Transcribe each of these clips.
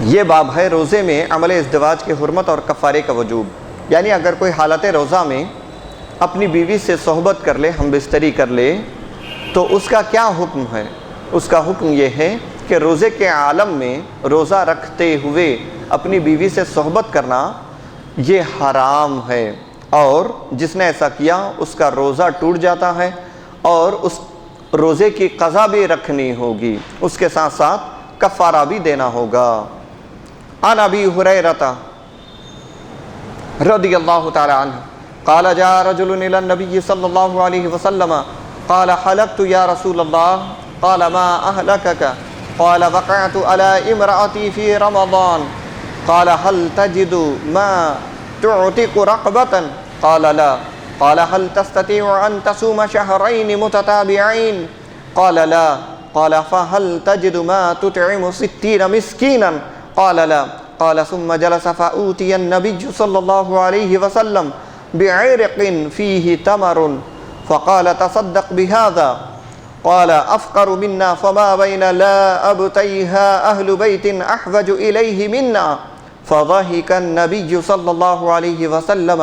یہ باب ہے روزے میں عمل ازدواج کی حرمت اور کفارے کا وجوب، یعنی اگر کوئی حالت روزہ میں اپنی بیوی سے صحبت کر لے، ہم بستری کر لے، تو اس کا کیا حکم ہے؟ اس کا حکم یہ ہے کہ روزے کے عالم میں روزہ رکھتے ہوئے اپنی بیوی سے صحبت کرنا یہ حرام ہے، اور جس نے ایسا کیا اس کا روزہ ٹوٹ جاتا ہے اور اس روزے کی قضا بھی رکھنی ہوگی، اس کے ساتھ ساتھ کفارہ بھی دینا ہوگا۔ عن ابی ہریرہ رضی اللہ تعالی عنہ قال جاء رجل الى النبي صلی اللہ علیہ وسلم قال حلقت یا رسول اللہ قال ما اهلكك قال وقعت على امرأتي في رمضان قال هل تجد ما تعتق رقبة قال لا قال هل تستطيع أن تصوم شهرين متتابعين قال لا قال فهل تجد ما تطعم 60 مسكينا قال لا قال ثم جلس فأوتي النبي صلى الله عليه وسلم بعرق فيه تمر فقال تصدق بهذا قال أفقر منا فما بين لا أبتيها أهل بيت أحوج إليه منا فضحك النبي صلى الله عليه وسلم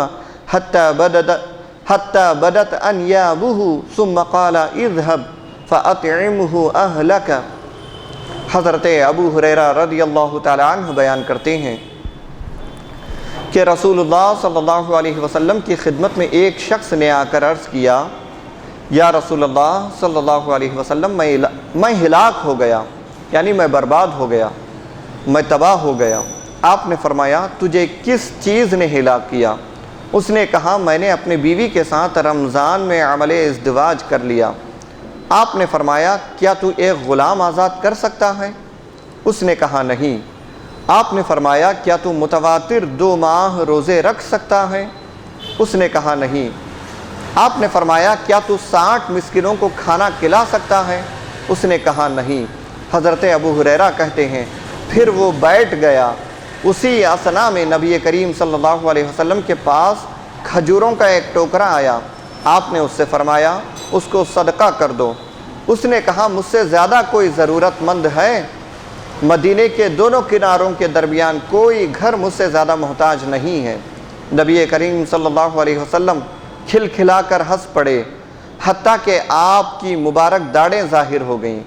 حتى بدت أنيابه ثم قال اذهب فأطعمه أهلك۔ حضرت ابو ہریرہ رضی اللہ تعالی عنہ بیان کرتے ہیں کہ رسول اللہ صلی اللہ علیہ وسلم کی خدمت میں ایک شخص نے آ کر عرض کیا، یا رسول اللہ صلی اللہ علیہ وسلم میں ہلاک ہو گیا، یعنی میں برباد ہو گیا، میں تباہ ہو گیا۔ آپ نے فرمایا تجھے کس چیز نے ہلاک کیا؟ اس نے کہا میں نے اپنی بیوی کے ساتھ رمضان میں عمل ازدواج کر لیا۔ آپ نے فرمایا کیا تو ایک غلام آزاد کر سکتا ہے؟ اس نے کہا نہیں۔ آپ نے فرمایا کیا تو متواتر 2 ماہ روزے رکھ سکتا ہے؟ اس نے کہا نہیں۔ آپ نے فرمایا کیا تو 60 مسکینوں کو کھانا کھلا سکتا ہے؟ اس نے کہا نہیں۔ حضرت ابو ہریرہ کہتے ہیں پھر وہ بیٹھ گیا۔ اسی اثنا میں نبی کریم صلی اللہ علیہ وسلم کے پاس کھجوروں کا ایک ٹوکرا آیا۔ آپ نے اس سے فرمایا اس کو صدقہ کر دو۔ اس نے کہا مجھ سے زیادہ کوئی ضرورت مند ہے؟ مدینے کے دونوں کناروں کے درمیان کوئی گھر مجھ سے زیادہ محتاج نہیں ہے۔ نبی کریم صلی اللہ علیہ وسلم کھل کھلا کر ہنس پڑے، حتیٰ کہ آپ کی مبارک داڑھیں ظاہر ہو گئیں۔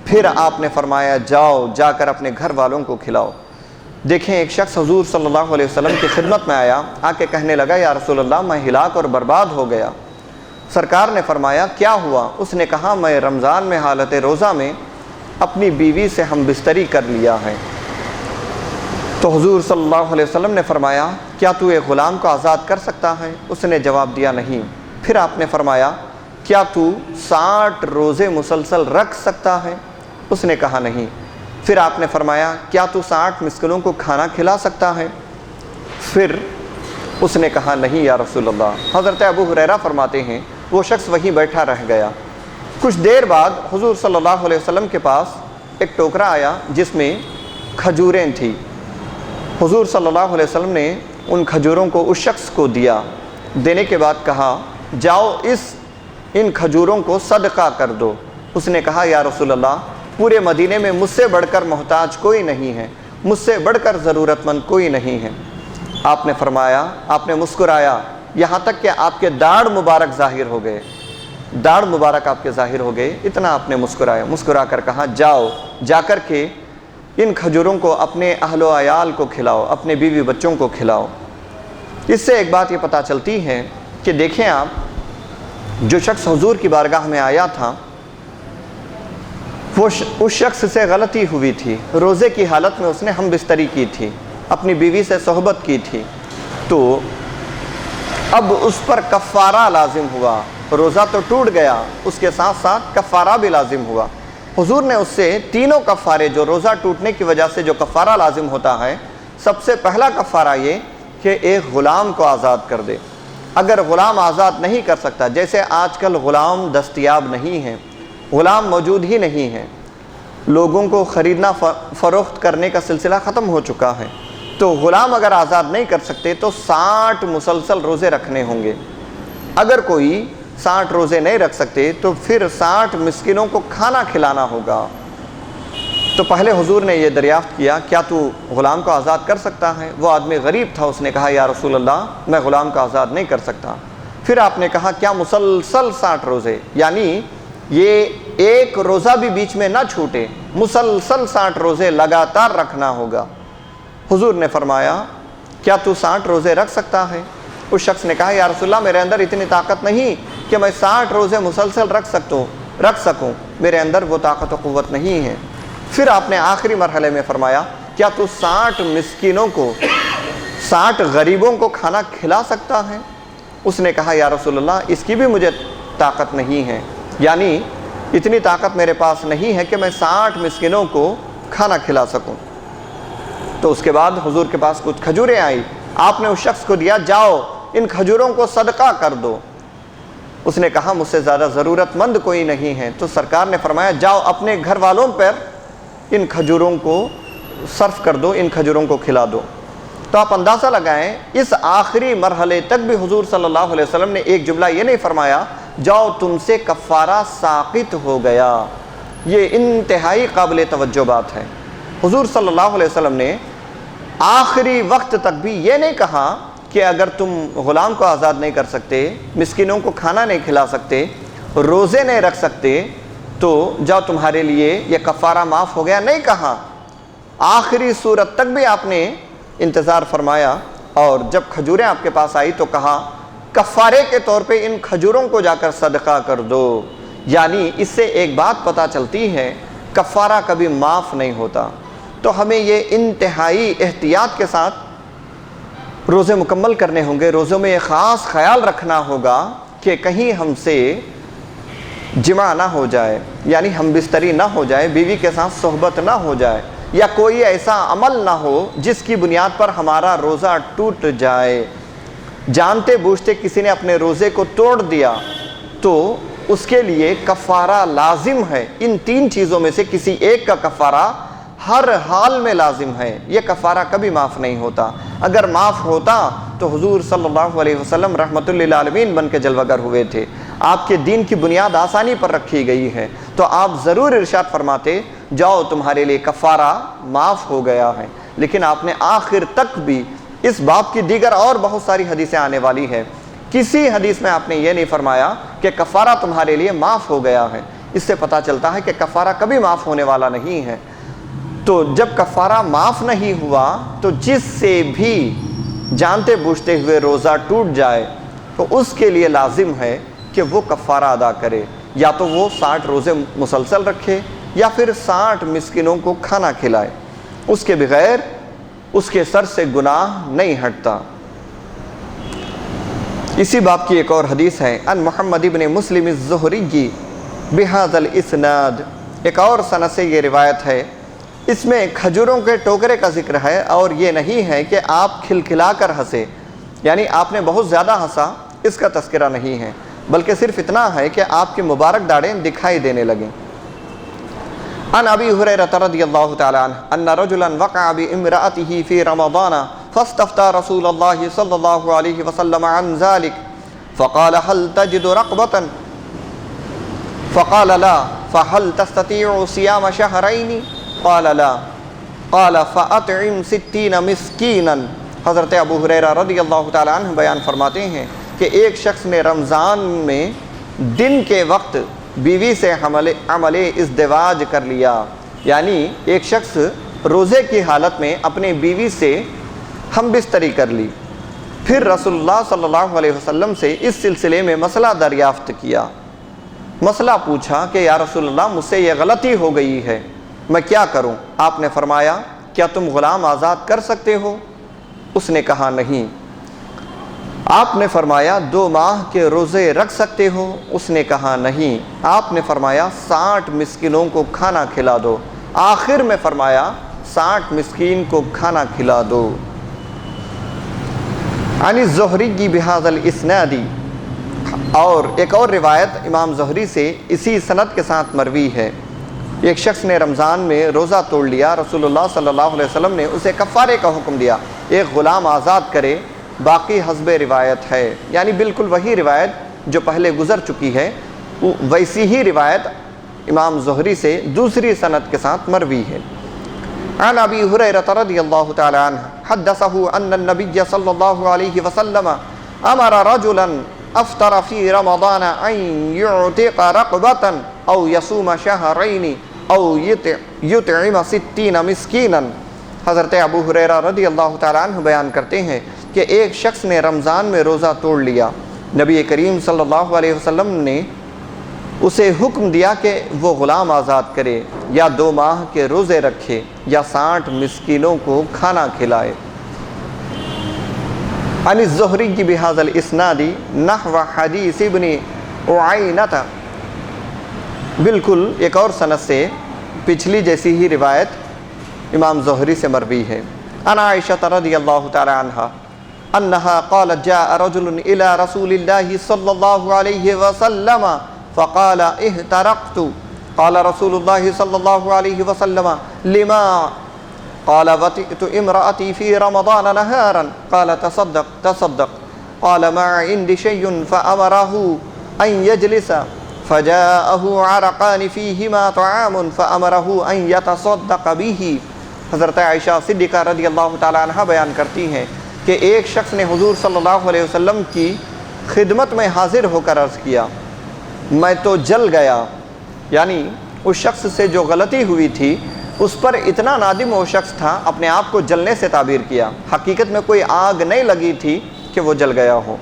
پھر آپ نے فرمایا جاؤ جا کر اپنے گھر والوں کو کھلاؤ۔ دیکھیں ایک شخص حضور صلی اللہ علیہ وسلم کی خدمت میں آیا، آ کے کہنے لگا یا رسول اللہ میں ہلاک اور برباد ہو گیا۔ سرکار نے فرمایا کیا ہوا؟ اس نے کہا میں رمضان میں حالت روزہ میں اپنی بیوی سے ہم بستری کر لیا ہے۔ تو حضور صلی اللہ علیہ وسلم نے فرمایا کیا تو ایک غلام کو آزاد کر سکتا ہے؟ اس نے جواب دیا نہیں۔ پھر آپ نے فرمایا کیا تو 60 روزے مسلسل رکھ سکتا ہے؟ اس نے کہا نہیں۔ پھر آپ نے فرمایا کیا تو 60 مسکینوں کو کھانا کھلا سکتا ہے؟ پھر اس نے کہا نہیں یا رسول اللہ۔ حضرت ابو ہریرہ فرماتے ہیں وہ شخص وہیں بیٹھا رہ گیا۔ کچھ دیر بعد حضور صلی اللہ علیہ وسلم کے پاس ایک ٹوکرا آیا جس میں کھجوریں تھیں۔ حضور صلی اللہ علیہ وسلم نے ان کھجوروں کو اس شخص کو دیا۔ دینے کے بعد کہا جاؤ ان کھجوروں کو صدقہ کر دو۔ اس نے کہا یا رسول اللہ پورے مدینے میں مجھ سے بڑھ کر محتاج کوئی نہیں ہے، مجھ سے بڑھ کر ضرورت مند کوئی نہیں ہے۔ آپ نے فرمایا، آپ نے مسکرایا یہاں تک کہ آپ کے داڑھ مبارک ظاہر ہو گئے، داڑھ مبارک آپ کے ظاہر ہو گئے، اتنا آپ نے مسکرایا۔ مسکرا کر کہا جاؤ جا کر کے ان کھجوروں کو اپنے اہل و عیال کو کھلاؤ، اپنے بیوی بچوں کو کھلاؤ۔ اس سے ایک بات یہ پتہ چلتی ہے کہ دیکھیں آپ جو شخص حضور کی بارگاہ میں آیا تھا وہ اس شخص سے غلطی ہوئی تھی، روزے کی حالت میں اس نے ہم بستری کی تھی، اپنی بیوی سے صحبت کی تھی، تو اب اس پر کفارہ لازم ہوا۔ روزہ تو ٹوٹ گیا، اس کے ساتھ ساتھ کفارہ بھی لازم ہوا۔ حضور نے اس سے تینوں کفارے جو روزہ ٹوٹنے کی وجہ سے جو کفارہ لازم ہوتا ہے، سب سے پہلا کفارہ یہ کہ ایک غلام کو آزاد کر دے۔ اگر غلام آزاد نہیں کر سکتا، جیسے آج کل غلام دستیاب نہیں ہیں، غلام موجود ہی نہیں ہیں، لوگوں کو خریدنا فروخت کرنے کا سلسلہ ختم ہو چکا ہے، تو غلام اگر آزاد نہیں کر سکتے تو 60 مسلسل روزے رکھنے ہوں گے۔ اگر کوئی 60 روزے نہیں رکھ سکتے تو پھر 60 مسکینوں کو کھانا کھلانا ہوگا۔ تو پہلے حضور نے یہ دریافت کیا کیا تو غلام کو آزاد کر سکتا ہے؟ وہ آدمی غریب تھا، اس نے کہا یا رسول اللہ میں غلام کو آزاد نہیں کر سکتا۔ پھر آپ نے کہا کیا مسلسل 60 روزے، یعنی یہ ایک روزہ بھی بیچ میں نہ چھوٹے، مسلسل 60 روزے لگاتار رکھنا ہوگا۔ حضور نے فرمایا کیا تو 60 روزے رکھ سکتا ہے؟ اس شخص نے کہا یا رسول اللہ میرے اندر اتنی طاقت نہیں کہ میں 60 روزے مسلسل رکھ سکوں، میرے اندر وہ طاقت و قوت نہیں ہے۔ پھر آپ نے آخری مرحلے میں فرمایا کیا تو 60 مسکینوں کو، 60 غریبوں کو کھانا کھلا سکتا ہے؟ اس نے کہا یا رسول اللہ اس کی بھی مجھے طاقت نہیں ہے، یعنی اتنی طاقت میرے پاس نہیں ہے کہ میں 60 مسکینوں کو کھانا کھلا سکوں۔ تو اس کے بعد حضور کے پاس کچھ کھجوریں آئی، آپ نے اس شخص کو دیا، جاؤ ان کھجوروں کو صدقہ کر دو۔ اس نے کہا مجھ سے زیادہ ضرورت مند کوئی نہیں ہے۔ تو سرکار نے فرمایا جاؤ اپنے گھر والوں پر ان کھجوروں کو صرف کر دو، ان کھجوروں کو کھلا دو۔ تو آپ اندازہ لگائیں اس آخری مرحلے تک بھی حضور صلی اللہ علیہ وسلم نے ایک جملہ یہ نہیں فرمایا جاؤ تم سے کفارہ ساقط ہو گیا۔ یہ انتہائی قابل توجہ بات ہے۔ حضور صلی اللہ علیہ وسلم نے آخری وقت تک بھی یہ نہیں کہا کہ اگر تم غلام کو آزاد نہیں کر سکتے، مسکینوں کو کھانا نہیں کھلا سکتے، روزے نہیں رکھ سکتے تو جاؤ تمہارے لیے یہ کفارہ معاف ہو گیا، نہیں کہا۔ آخری صورت تک بھی آپ نے انتظار فرمایا، اور جب کھجوریں آپ کے پاس آئی تو کہا کفارے کے طور پہ ان کھجوروں کو جا کر صدقہ کر دو۔ یعنی اس سے ایک بات پتہ چلتی ہے کفارہ کبھی معاف نہیں ہوتا۔ تو ہمیں یہ انتہائی احتیاط کے ساتھ روزے مکمل کرنے ہوں گے۔ روزوں میں یہ خاص خیال رکھنا ہوگا کہ کہیں ہم سے جمع نہ ہو جائے، یعنی ہم بستری نہ ہو جائے، بیوی کے ساتھ صحبت نہ ہو جائے، یا کوئی ایسا عمل نہ ہو جس کی بنیاد پر ہمارا روزہ ٹوٹ جائے۔ جانتے بوجھتے کسی نے اپنے روزے کو توڑ دیا تو اس کے لیے کفارہ لازم ہے۔ ان 3 چیزوں میں سے کسی ایک کا کفارہ ہر حال میں لازم ہے۔ یہ کفارہ کبھی معاف نہیں ہوتا۔ اگر معاف ہوتا تو حضور صلی اللہ علیہ وسلم رحمت للعالمین بن کے جلوہ گر ہوئے تھے۔ آپ کے دین کی بنیاد آسانی پر رکھی گئی ہے، تو آپ ضرور ارشاد فرماتے جاؤ تمہارے لیے کفارہ معاف ہو گیا ہے۔ لیکن آپ نے آخر تک بھی اس باب کی دیگر اور بہت ساری حدیثیں آنے والی ہے، کسی حدیث میں آپ نے یہ نہیں فرمایا کہ کفارہ تمہارے لیے معاف ہو گیا ہے۔ اس سے پتہ چلتا ہے کہ کفارہ کبھی معاف ہونے والا نہیں ہے۔ تو جب کفارہ معاف نہیں ہوا تو جس سے بھی جانتے بوجھتے ہوئے روزہ ٹوٹ جائے تو اس کے لیے لازم ہے کہ وہ کفارہ ادا کرے، یا تو وہ 60 روزے مسلسل رکھے یا پھر 60 مسکینوں کو کھانا کھلائے۔ اس کے بغیر اس کے سر سے گناہ نہیں ہٹتا۔ اسی باب کی ایک اور حدیث ہے ان محمد ابن مسلم الزہری بہذا الاسناد، ایک اور سند سے یہ روایت ہے۔ اس میں کھجوروں کے ٹوکرے کا ذکر ہے، اور یہ نہیں ہے کہ آپ کھلکھلا کر ہنسے، یعنی آپ نے بہت زیادہ ہنسا، اس کا تذکرہ نہیں ہے، بلکہ صرف اتنا ہے کہ آپ کی مبارک داڑھیں دکھائی دینے لگیں۔ عن ابی ہریرہ رضی اللہ تعالی عنہ ان رجلا وقع بامرأته في رمضان فاستفتى رسول الله صلی اللہ علیہ وسلم عن ذلك فقال هل تجد رقبة فقال لا فهل تستطيع صيام شهرين قال لا قال فأطعم 60 مسکینا۔ حضرت ابو ہریرہ رضی اللہ تعالی عنہ بیان فرماتے ہیں کہ ایک شخص نے رمضان میں دن کے وقت بیوی سے عمل ازدواج کر لیا، یعنی ایک شخص روزے کی حالت میں اپنے بیوی سے ہم بستری کر لی، پھر رسول اللہ صلی اللہ علیہ وسلم سے اس سلسلے میں مسئلہ دریافت کیا، مسئلہ پوچھا کہ یا رسول اللہ مجھ سے یہ غلطی ہو گئی ہے، میں کیا کروں؟ آپ نے فرمایا کیا تم غلام آزاد کر سکتے ہو؟ اس نے کہا نہیں۔ آپ نے فرمایا 2 ماہ کے روزے رکھ سکتے ہو؟ اس نے کہا نہیں۔ آپ نے فرمایا 60 مسکینوں کو کھانا کھلا دو۔ آخر میں فرمایا 60 مسکین کو کھانا کھلا دو۔ عن الزہری بہذا الاسناد، اور ایک اور روایت امام زہری سے اسی سند کے ساتھ مروی ہے۔ ایک شخص نے رمضان میں روزہ توڑ لیا، رسول اللہ صلی اللہ علیہ وسلم نے اسے کفارے کا حکم دیا، ایک غلام آزاد کرے، باقی حسب روایت ہے، یعنی بالکل وہی روایت جو پہلے گزر چکی ہے، ویسی ہی روایت امام زہری سے دوسری سند کے ساتھ مروی ہے۔ عن ابی ہریرہ رضی اللہ تعالی عنہ حدثہ ان النبی صلی اللہ علیہ وسلم امر رجلا افطر فی رمضان ان یعتق رقبة او یصوم شہرین او یطعم 60 مسکینا۔ حضرت ابو ہریرہ رضی اللہ تعالیٰ عنہ بیان کرتے ہیں کہ ایک شخص نے رمضان میں روزہ توڑ لیا، نبی کریم صلی اللہ علیہ وسلم نے اسے حکم دیا کہ وہ غلام آزاد کرے یا 2 ماہ کے روزے رکھے یا 60 مسکینوں کو کھانا کھلائے۔ عن الزہری بہذا الاسناد نحو حدیث ابن اعینہ، بالکل ایک اور سند سے پچھلی جیسی ہی روایت امام زہری سے مروی ہے۔ عن عائشہ رضی اللہ تعالی عنہا انہا قالت جاء رجل الى رسول اللہ صلی اللہ علیہ وسلم فقال احترقت قال رسول اللہ صلی اللہ علیہ وسلم لما قال وطئت امرأتي في رمضان نهارا قال تصدق قال ما عندي شيء فأمره أن يجلس فجاءه عرقان فيهما طعام فأمره أن يتصدق به۔ حضرت عائشہ صدیقہ رضی اللہ تعالی عنہ بیان کرتی ہیں کہ ایک شخص نے حضور صلی اللہ علیہ وسلم کی خدمت میں حاضر ہو کر عرض کیا، میں تو جل گیا، یعنی اس شخص سے جو غلطی ہوئی تھی اس پر اتنا نادم وہ شخص تھا، اپنے آپ کو جلنے سے تعبیر کیا، حقیقت میں کوئی آگ نہیں لگی تھی کہ وہ جل گیا ہو۔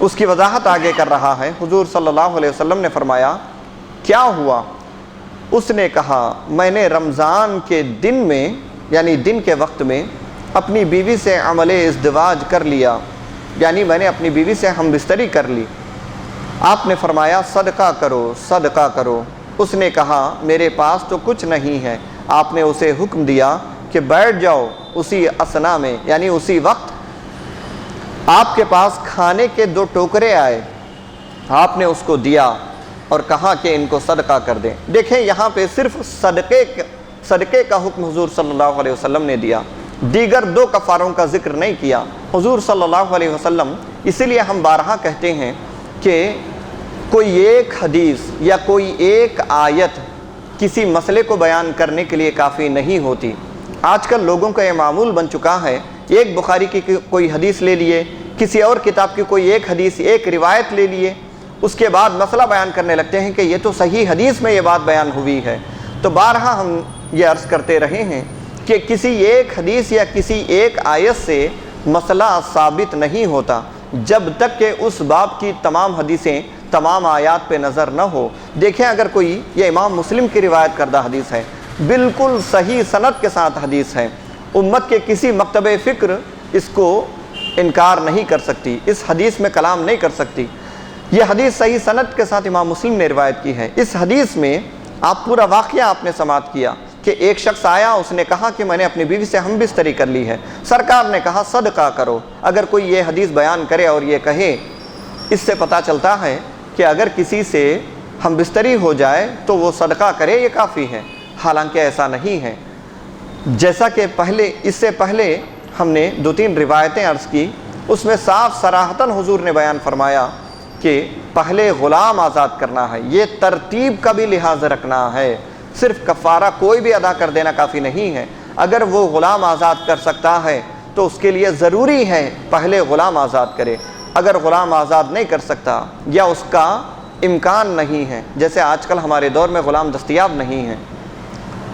اس کی وضاحت آگے کر رہا ہے۔ حضور صلی اللہ علیہ وسلم نے فرمایا کیا ہوا؟ اس نے کہا میں نے رمضان کے دن میں یعنی دن کے وقت میں اپنی بیوی سے عمل ازدواج کر لیا، یعنی میں نے اپنی بیوی سے ہم بستری کر لی۔ آپ نے فرمایا صدقہ کرو صدقہ کرو۔ اس نے کہا میرے پاس تو کچھ نہیں ہے۔ آپ نے اسے حکم دیا کہ بیٹھ جاؤ۔ اسی اثنا میں یعنی اسی وقت آپ کے پاس کھانے کے 2 ٹوکرے آئے، آپ نے اس کو دیا اور کہا کہ ان کو صدقہ کر دیں۔ دیکھیں یہاں پہ صرف صدقے کا حکم حضور صلی اللہ علیہ وسلم نے دیا، دیگر 2 کفاروں کا ذکر نہیں کیا حضور صلی اللہ علیہ وسلم۔ اسی لیے ہم بارہا کہتے ہیں کہ کوئی ایک حدیث یا کوئی ایک آیت کسی مسئلے کو بیان کرنے کے لیے کافی نہیں ہوتی۔ آج کل لوگوں کا یہ معمول بن چکا ہے، ایک بخاری کی کوئی حدیث لے لیے، کسی اور کتاب کی کوئی ایک حدیث ایک روایت لے لیے، اس کے بعد مسئلہ بیان کرنے لگتے ہیں کہ یہ تو صحیح حدیث میں یہ بات بیان ہوئی ہے۔ تو بارہا ہم یہ عرض کرتے رہے ہیں کہ کسی ایک حدیث یا کسی ایک آیت سے مسئلہ ثابت نہیں ہوتا جب تک کہ اس باب کی تمام حدیثیں تمام آیات پہ نظر نہ ہو۔ دیکھیں اگر کوئی یہ امام مسلم کی روایت کردہ حدیث ہے، بالکل صحیح سند کے ساتھ حدیث ہے، امت کے کسی مکتب فکر اس کو انکار نہیں کر سکتی، اس حدیث میں کلام نہیں کر سکتی۔ یہ حدیث صحیح سند کے ساتھ امام مسلم نے روایت کی ہے۔ اس حدیث میں آپ پورا واقعہ آپ نے سماعت کیا کہ ایک شخص آیا، اس نے کہا کہ میں نے اپنی بیوی سے ہم بستری کر لی ہے، سرکار نے کہا صدقہ کرو۔ اگر کوئی یہ حدیث بیان کرے اور یہ کہے، اس سے پتہ چلتا ہے کہ اگر کسی سے ہم بستری ہو جائے تو وہ صدقہ کرے، یہ کافی ہے، حالانکہ ایسا نہیں ہے۔ جیسا کہ اس سے پہلے ہم نے 2-3 روایتیں عرض کی، اس میں صاف صراحتاً حضور نے بیان فرمایا کہ پہلے غلام آزاد کرنا ہے، یہ ترتیب کا بھی لحاظ رکھنا ہے، صرف کفارہ کوئی بھی ادا کر دینا کافی نہیں ہے۔ اگر وہ غلام آزاد کر سکتا ہے تو اس کے لیے ضروری ہے پہلے غلام آزاد کرے۔ اگر غلام آزاد نہیں کر سکتا یا اس کا امکان نہیں ہے، جیسے آج کل ہمارے دور میں غلام دستیاب نہیں ہیں،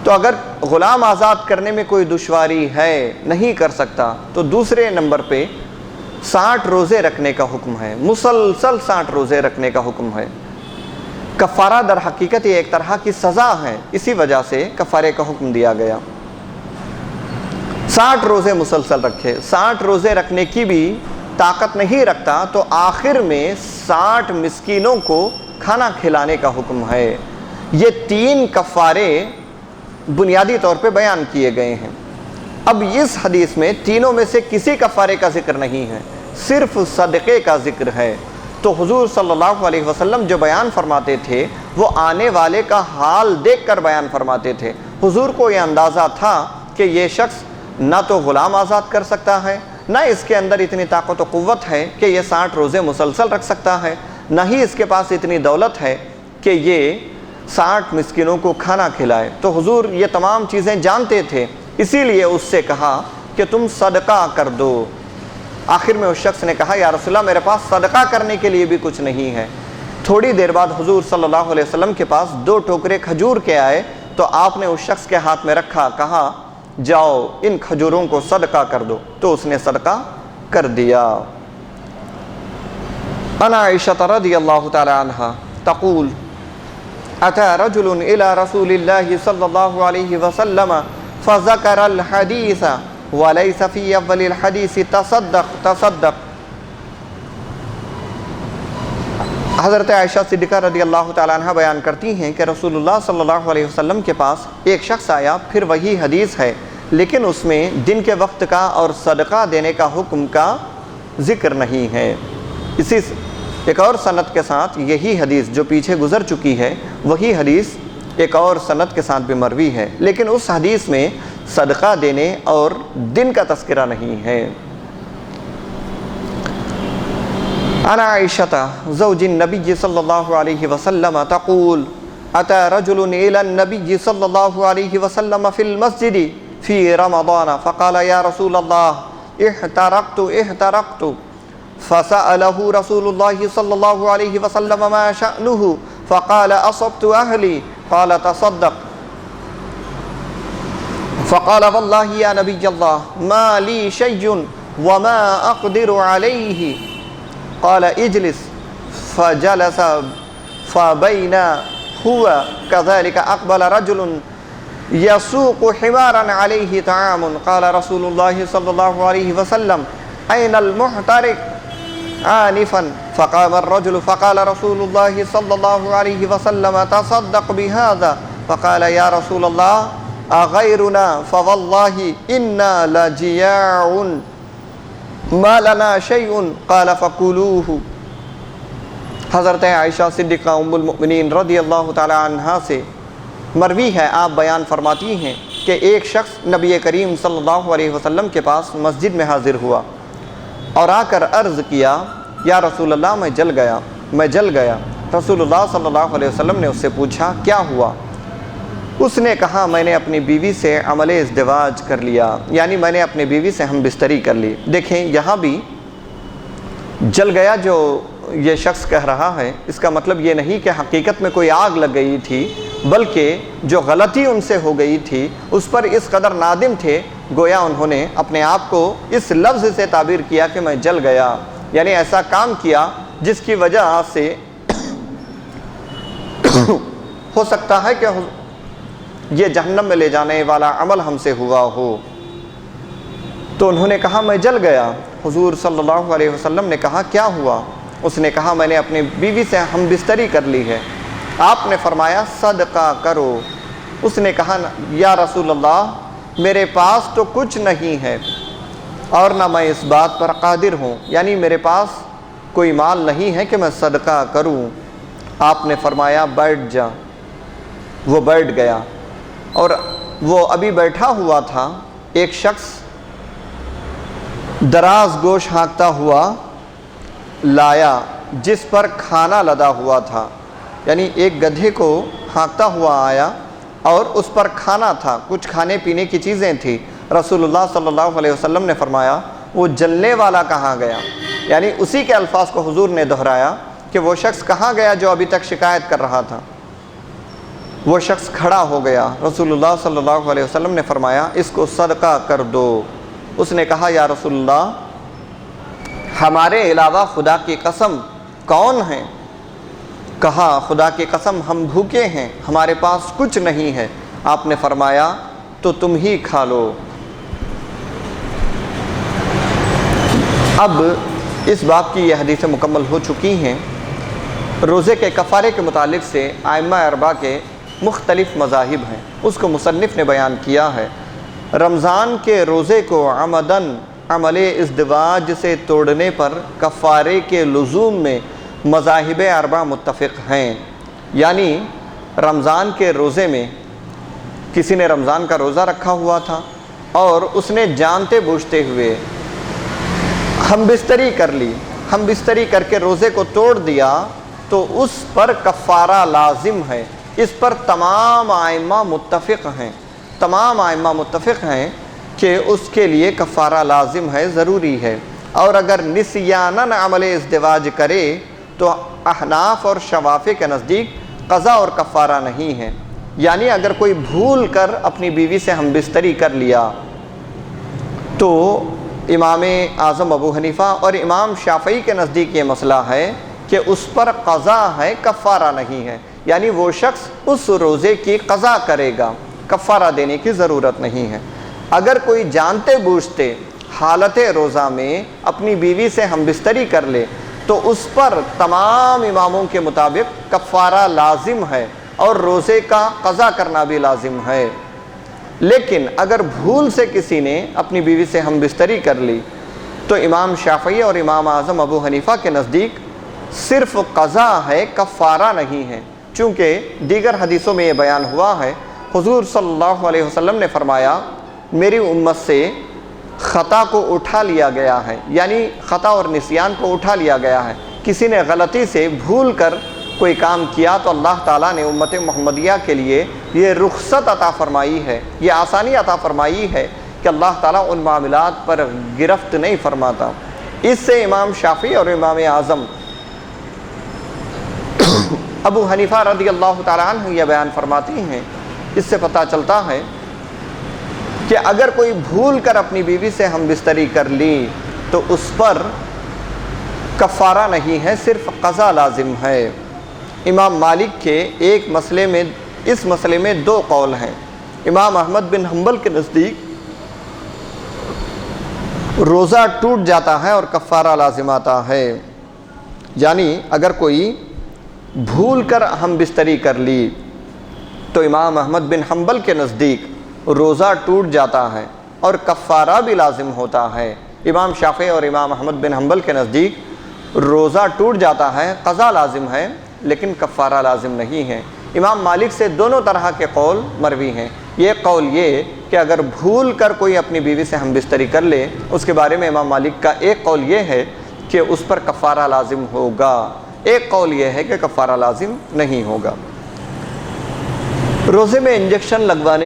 تو اگر غلام آزاد کرنے میں کوئی دشواری ہے، نہیں کر سکتا، تو دوسرے نمبر پہ 60 روزے رکھنے کا حکم ہے، مسلسل 60 روزے رکھنے کا حکم ہے۔ کفارہ در حقیقت یہ ایک طرح کی سزا ہے، اسی وجہ سے کفارے کا حکم دیا گیا۔ 60 روزے مسلسل رکھے، 60 روزے رکھنے کی بھی طاقت نہیں رکھتا تو آخر میں 60 مسکینوں کو کھانا کھلانے کا حکم ہے۔ یہ 3 کفارے بنیادی طور پہ بیان کیے گئے ہیں۔ اب اس حدیث میں تینوں میں سے کسی کفارے کا ذکر نہیں ہے، صرف صدقے کا ذکر ہے۔ تو حضور صلی اللہ علیہ وسلم جو بیان فرماتے تھے وہ آنے والے کا حال دیکھ کر بیان فرماتے تھے۔ حضور کو یہ اندازہ تھا کہ یہ شخص نہ تو غلام آزاد کر سکتا ہے، نہ اس کے اندر اتنی طاقت و قوت ہے کہ یہ 60 روزے مسلسل رکھ سکتا ہے، نہ ہی اس کے پاس اتنی دولت ہے کہ یہ 60 مسکینوں کو کھانا کھلائے۔ تو حضور یہ تمام چیزیں جانتے تھے، اسی لیے اس سے کہا کہ تم صدقہ کر دو۔ آخر میں اس شخص نے کہا یا رسول اللہ میرے پاس صدقہ کرنے کے لیے بھی کچھ نہیں ہے۔ تھوڑی دیر بعد حضور صلی اللہ علیہ وسلم کے پاس 2 ٹوکرے کھجور کے آئے تو آپ نے اس شخص کے ہاتھ میں رکھا، کہا جاؤ ان کھجوروں کو صدقہ کر دو، تو اس نے صدقہ کر دیا۔ انا عائشہ رضی اللہ تعالی عنہ تقول اتى رجل الى رسول الله صلی اللہ علیہ وسلم فذكر الحديث وليس في اول الحديث تصدق۔ حضرت عائشہ صدیقہ رضی اللہ تعالیٰ عنہ بیان کرتی ہیں کہ رسول اللہ صلی اللہ علیہ وسلم کے پاس ایک شخص آیا، پھر وہی حدیث ہے لیکن اس میں دن کے وقت کا اور صدقہ دینے کا حکم کا ذکر نہیں ہے۔ اسی ایک اور سند کے ساتھ یہی حدیث جو پیچھے گزر چکی ہے، وہی حدیث ایک اور سند کے ساتھ بھی مروی ہے، لیکن اس حدیث میں صدقہ دینے اور دن کا تذکرہ نہیں ہے۔ عن عائشة زوج النبي صلى الله عليه وسلم تقول أتى رجل إلى النبي صلى الله عليه وسلم في المسجد في رمضان فقال يا رسول الله احترقت فسأله رسول الله صلى الله عليه وسلم ما شأنه فقال أصبت أهلي قال تصدق فقال والله يا نبي الله ما لي شيء وما أقدر عليه قال اجلس فجلس فبين هو كذلك أقبل رجل يسوق حمارا عليه طعام قال رسول الله صلى الله عليه وسلم أين المحترق آنفا فقام الرجل فقال رسول الله صلى الله عليه وسلم تصدق بهذا فقال يا رسول الله أغيرنا فوالله إنا لجياع ما لنا شيء قال فقولوه۔ حضرت عائشہ صدیقہ ام المؤمنین رضی اللہ تعالی عنہا سے مروی ہے، آپ بیان فرماتی ہیں کہ ایک شخص نبی کریم صلی اللہ علیہ وسلم کے پاس مسجد میں حاضر ہوا اور آ کر عرض کیا یا رسول اللہ میں جل گیا۔ رسول اللہ صلی اللہ علیہ وسلم نے اس سے پوچھا کیا ہوا؟ اس نے کہا میں نے اپنی بیوی سے عمل ازدواج کر لیا، یعنی میں نے اپنی بیوی سے ہم بستری کر لی۔ دیکھیں یہاں بھی جل گیا جو یہ شخص کہہ رہا ہے، اس کا مطلب یہ نہیں کہ حقیقت میں کوئی آگ لگ گئی تھی، بلکہ جو غلطی ان سے ہو گئی تھی اس پر اس قدر نادم تھے، گویا انہوں نے اپنے آپ کو اس لفظ سے تعبیر کیا کہ میں جل گیا، یعنی ایسا کام کیا جس کی وجہ سے ہو سکتا ہے کہ یہ جہنم میں لے جانے والا عمل ہم سے ہوا ہو۔ تو انہوں نے کہا میں جل گیا۔ حضور صلی اللہ علیہ وسلم نے کہا کیا ہوا؟ اس نے کہا میں نے اپنی بیوی سے ہم بستری کر لی ہے۔ آپ نے فرمایا صدقہ کرو۔ اس نے کہا یا رسول اللہ میرے پاس تو کچھ نہیں ہے اور نہ میں اس بات پر قادر ہوں، یعنی میرے پاس کوئی مال نہیں ہے کہ میں صدقہ کروں۔ آپ نے فرمایا بیٹھ جا۔ وہ بیٹھ گیا اور وہ ابھی بیٹھا ہوا تھا، ایک شخص دراز گوش ہانکتا ہوا لایا جس پر کھانا لدا ہوا تھا، یعنی ایک گدھے کو ہانکتا ہوا آیا اور اس پر کھانا تھا، کچھ کھانے پینے کی چیزیں تھیں۔ رسول اللہ صلی اللہ علیہ وسلم نے فرمایا وہ جلنے والا کہاں گیا؟ یعنی اسی کے الفاظ کو حضور نے دہرایا کہ وہ شخص کہاں گیا جو ابھی تک شکایت کر رہا تھا؟ وہ شخص کھڑا ہو گیا۔ رسول اللہ صلی اللہ علیہ وسلم نے فرمایا اس کو صدقہ کر دو۔ اس نے کہا یا رسول اللہ ہمارے علاوہ خدا کی قسم کون ہے؟ کہا خدا کی قسم ہم بھوکے ہیں، ہمارے پاس کچھ نہیں ہے۔ آپ نے فرمایا تو تم ہی کھا لو۔ اب اس باب کی یہ حدیثیں مکمل ہو چکی ہیں۔ روزے کے کفارے کے متعلق سے ائمہ اربعہ کے مختلف مذاہب ہیں، اس کو مصنف نے بیان کیا ہے۔ رمضان کے روزے کو عمدن عمل ازدواج سے توڑنے پر کفارے کے لزوم میں مذاہب اربعہ متفق ہیں، یعنی رمضان کے روزے میں کسی نے رمضان کا روزہ رکھا ہوا تھا اور اس نے جانتے بوجھتے ہوئے ہم بستری کر لی، ہم بستری کر کے روزے کو توڑ دیا تو اس پر کفارہ لازم ہے، اس پر تمام ائمہ متفق ہیں، تمام ائمہ متفق ہیں کہ اس کے لیے کفارہ لازم ہے، ضروری ہے۔ اور اگر نسیاناً عمل ازدواج کرے تو احناف اور شوافی کے نزدیک قضا اور کفارہ نہیں ہے، یعنی اگر کوئی بھول کر اپنی بیوی سے ہم بستری کر لیا تو امام اعظم ابو حنیفہ اور امام شافعی کے نزدیک یہ مسئلہ ہے کہ اس پر قضا ہے، کفارہ نہیں ہے، یعنی وہ شخص اس روزے کی قضا کرے گا، کفارہ دینے کی ضرورت نہیں ہے۔ اگر کوئی جانتے بوجھتے حالت روزہ میں اپنی بیوی سے ہم بستری کر لے تو اس پر تمام اماموں کے مطابق کفارہ لازم ہے اور روزے کا قضا کرنا بھی لازم ہے۔ لیکن اگر بھول سے کسی نے اپنی بیوی سے ہم بستری کر لی تو امام شافعی اور امام اعظم ابو حنیفہ کے نزدیک صرف قضا ہے، کفارہ نہیں ہے، چونکہ دیگر حدیثوں میں یہ بیان ہوا ہے، حضور صلی اللہ علیہ وسلم نے فرمایا میری امت سے خطا کو اٹھا لیا گیا ہے، یعنی خطا اور نسیان کو اٹھا لیا گیا ہے۔ کسی نے غلطی سے بھول کر کوئی کام کیا تو اللہ تعالیٰ نے امت محمدیہ کے لیے یہ رخصت عطا فرمائی ہے، یہ آسانی عطا فرمائی ہے کہ اللہ تعالیٰ ان معاملات پر گرفت نہیں فرماتا۔ اس سے امام شافعی اور امام اعظم ابو حنیفہ رضی اللہ تعالیٰ عنہ یہ بیان فرماتی ہیں، اس سے پتہ چلتا ہے کہ اگر کوئی بھول کر اپنی بیوی سے ہم بستری کر لی تو اس پر کفارہ نہیں ہے، صرف قضا لازم ہے۔ امام مالک کے اس مسئلے میں دو قول ہیں۔ امام احمد بن حنبل کے نزدیک روزہ ٹوٹ جاتا ہے اور کفارہ لازم آتا ہے، یعنی اگر کوئی بھول کر ہم بستری کر لی تو امام احمد بن حنبل کے نزدیک روزہ ٹوٹ جاتا ہے اور کفارہ بھی لازم ہوتا ہے۔ امام شافعی اور امام احمد بن حنبل کے نزدیک روزہ ٹوٹ جاتا ہے، قضا لازم ہے لیکن کفارہ لازم نہیں ہے۔ امام مالک سے دونوں طرح کے قول مروی ہیں۔ یہ قول یہ کہ اگر بھول کر کوئی اپنی بیوی سے ہم بستری کر لے، اس کے بارے میں امام مالک کا ایک قول یہ ہے کہ اس پر کفارہ لازم ہوگا، ایک قول یہ ہے کہ کفارہ لازم نہیں ہوگا۔ روزے میں انجیکشن لگوانے